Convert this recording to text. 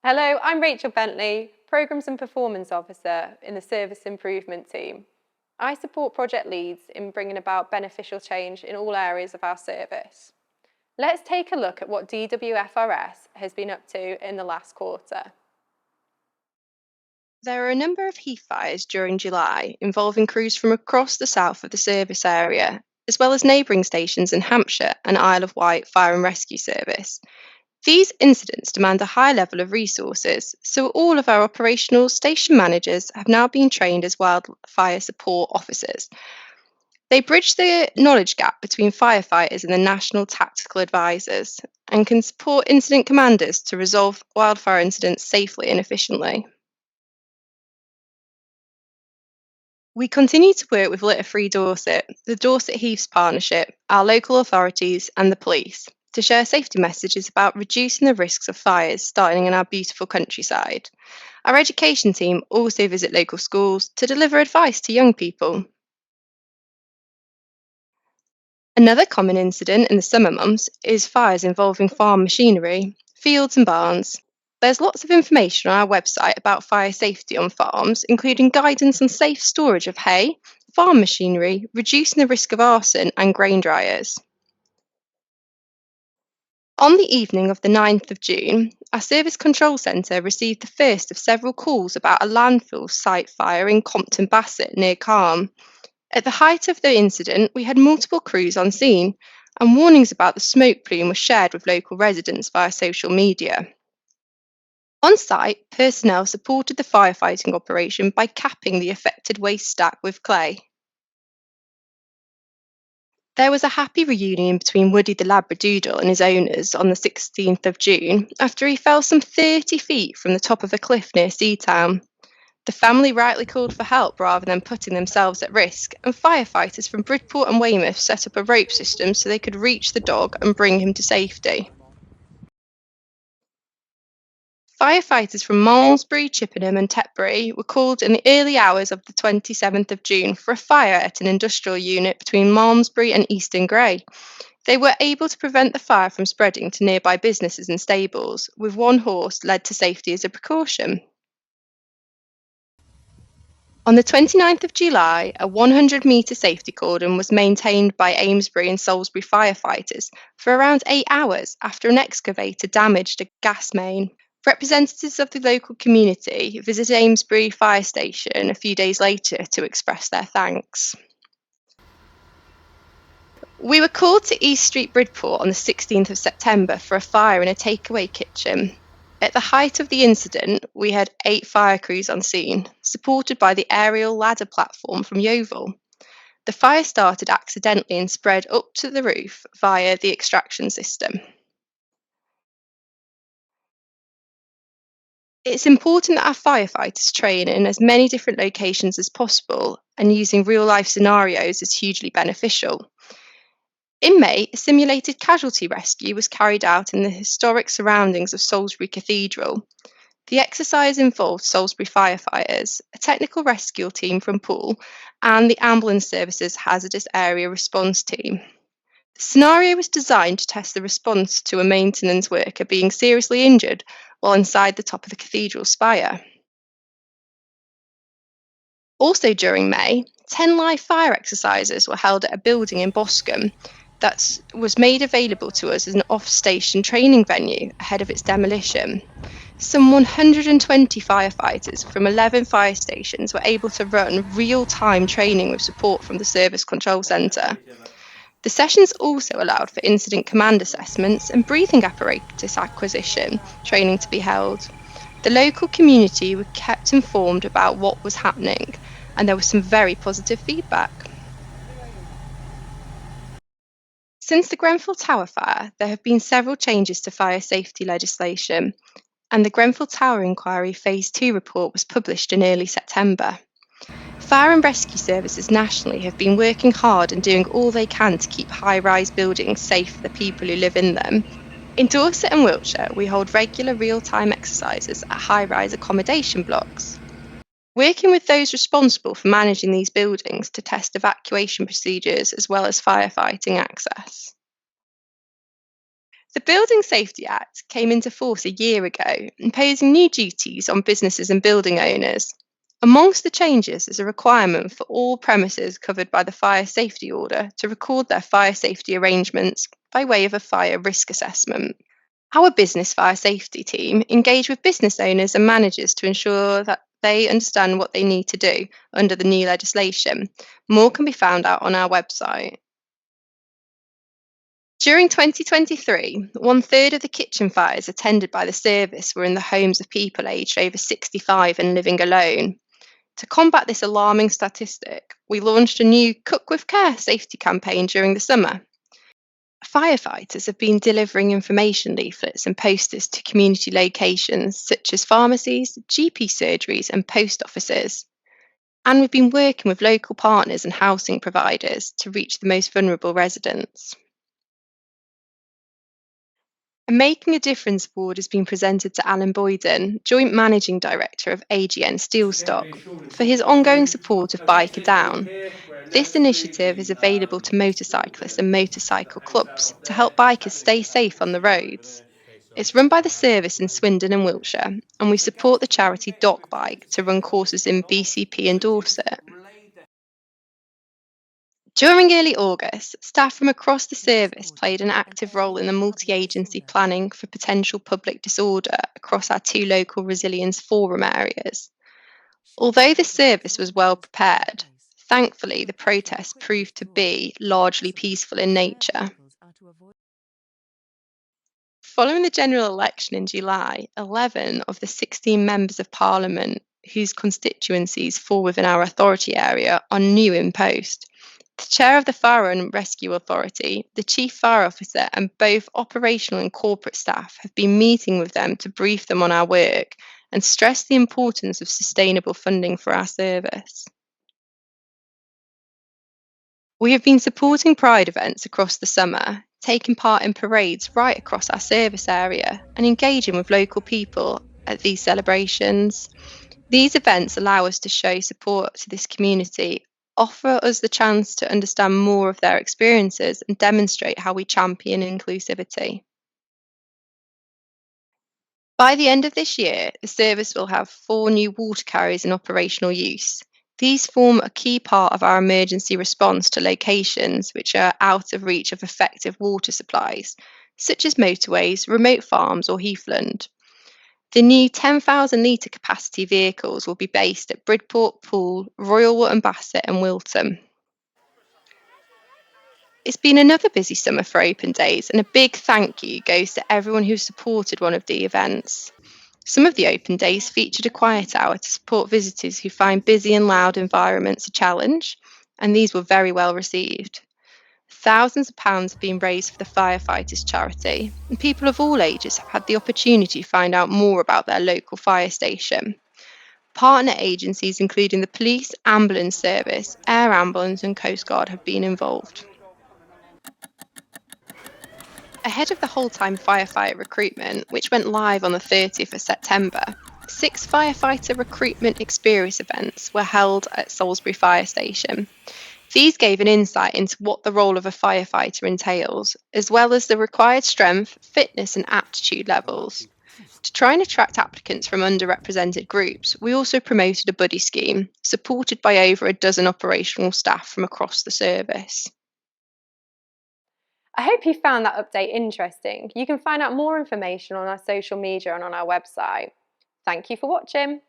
Hello, I'm Rachel Bentley, Programmes and Performance Officer in the Service Improvement team. I support project leads in bringing about beneficial change in all areas of our service. Let's take a look at what DWFRS has been up to in the last quarter. There are a number of heath fires during July involving crews from across the south of the service area, as well as neighbouring stations in Hampshire and Isle of Wight Fire and Rescue Service. These incidents demand a high level of resources, so all of our operational station managers have now been trained as wildfire support officers. They bridge the knowledge gap between firefighters and the national tactical advisors and can support incident commanders to resolve wildfire incidents safely and efficiently. We continue to work with Litter Free Dorset, the Dorset Heaths Partnership, our local authorities, and the police to share safety messages about reducing the risks of fires starting in our beautiful countryside. Our education team also visit local schools to deliver advice to young people. Another common incident in the summer months is fires involving farm machinery, fields, and barns. There's lots of information on our website about fire safety on farms, including guidance on safe storage of hay, farm machinery, reducing the risk of arson, and grain dryers. On the evening of the 9th of June, our Service Control Centre received the first of several calls about a landfill site fire in Compton Bassett near Calm. At the height of the incident, we had multiple crews on scene, and warnings about the smoke plume were shared with local residents via social media. On site, personnel supported the firefighting operation by capping the affected waste stack with clay. There was a happy reunion between Woody the Labradoodle and his owners on the 16th of June after he fell some 30 feet from the top of a cliff near Seatown. The family rightly called for help rather than putting themselves at risk, and firefighters from Bridport and Weymouth set up a rope system so they could reach the dog and bring him to safety. Firefighters from Malmesbury, Chippenham and Tetbury were called in the early hours of the 27th of June for a fire at an industrial unit between Malmesbury and Easton Grey. They were able to prevent the fire from spreading to nearby businesses and stables, with one horse led to safety as a precaution. On the 29th of July, a 100-metre safety cordon was maintained by Amesbury and Salisbury firefighters for around 8 hours after an excavator damaged a gas main. Representatives of the local community visited Amesbury Fire Station a few days later to express their thanks. We were called to East Street, Bridport on the 16th of September for a fire in a takeaway kitchen. At the height of the incident, we had 8 fire crews on scene, supported by the aerial ladder platform from Yeovil. The fire started accidentally and spread up to the roof via the extraction system. It's important that our firefighters train in as many different locations as possible, and using real-life scenarios is hugely beneficial. In May, a simulated casualty rescue was carried out in the historic surroundings of Salisbury Cathedral. The exercise involved Salisbury firefighters, a technical rescue team from Poole, and the Ambulance Services Hazardous Area Response Team. The scenario was designed to test the response to a maintenance worker being seriously injured while inside the top of the cathedral spire. Also during May, 10 live fire exercises were held at a building in Boscombe that was made available to us as an off-station training venue ahead of its demolition. Some 120 firefighters from 11 fire stations were able to run real-time training with support from the Service Control Centre. The sessions also allowed for incident command assessments and breathing apparatus acquisition training to be held. The local community were kept informed about what was happening, and there was some very positive feedback. Since the Grenfell Tower fire, there have been several changes to fire safety legislation, and the Grenfell Tower Inquiry Phase 2 report was published in early September. Fire and rescue services nationally have been working hard and doing all they can to keep high-rise buildings safe for the people who live in them. In Dorset and Wiltshire, we hold regular real-time exercises at high-rise accommodation blocks, working with those responsible for managing these buildings to test evacuation procedures as well as firefighting access. The Building Safety Act came into force a year ago, imposing new duties on businesses and building owners. Amongst the changes is a requirement for all premises covered by the fire safety order to record their fire safety arrangements by way of a fire risk assessment. Our business fire safety team engage with business owners and managers to ensure that they understand what they need to do under the new legislation. More can be found out on our website. During 2023, one third of the kitchen fires attended by the service were in the homes of people aged over 65 and living alone. To combat this alarming statistic, we launched a new Cook with Care safety campaign during the summer. Firefighters have been delivering information leaflets and posters to community locations such as pharmacies, GP surgeries, and post offices. And we've been working with local partners and housing providers to reach the most vulnerable residents. A Making a Difference award has been presented to Alan Boyden, Joint Managing Director of AGN Steelstock, for his ongoing support of Biker Down. This initiative is available to motorcyclists and motorcycle clubs to help bikers stay safe on the roads. It's run by the service in Swindon and Wiltshire, and we support the charity Doc Bike to run courses in BCP and Dorset. During early August, staff from across the service played an active role in the multi-agency planning for potential public disorder across our two local resilience forum areas. Although the service was well prepared, thankfully the protests proved to be largely peaceful in nature. Following the general election in July, 11 of the 16 members of Parliament whose constituencies fall within our authority area are new in post. The chair of the Fire and Rescue Authority, the chief fire officer, and both operational and corporate staff have been meeting with them to brief them on our work and stress the importance of sustainable funding for our service. We have been supporting Pride events across the summer, taking part in parades right across our service area, and engaging with local people at these celebrations. These events allow us to show support to this community, offer us the chance to understand more of their experiences, and demonstrate how we champion inclusivity. By the end of this year, the service will have 4 new water carriers in operational use. These form a key part of our emergency response to locations which are out of reach of effective water supplies, such as motorways, remote farms, or heathland. The new 10,000 litre capacity vehicles will be based at Bridport, Poole, Royal Wootton Bassett, and Wilton. It's been another busy summer for Open Days, and a big thank you goes to everyone who supported one of the events. Some of the Open Days featured a quiet hour to support visitors who find busy and loud environments a challenge, and these were very well received. Thousands of pounds have been raised for the firefighters charity, and people of all ages have had the opportunity to find out more about their local fire station. Partner agencies including the police, ambulance service, air ambulance and Coast Guard have been involved. Ahead of the whole-time firefighter recruitment, which went live on the 30th of September, 6 firefighter recruitment experience events were held at Salisbury Fire Station. These gave an insight into what the role of a firefighter entails, as well as the required strength, fitness and aptitude levels. To try and attract applicants from underrepresented groups, we also promoted a buddy scheme, supported by over a dozen operational staff from across the service. I hope you found that update interesting. You can find out more information on our social media and on our website. Thank you for watching.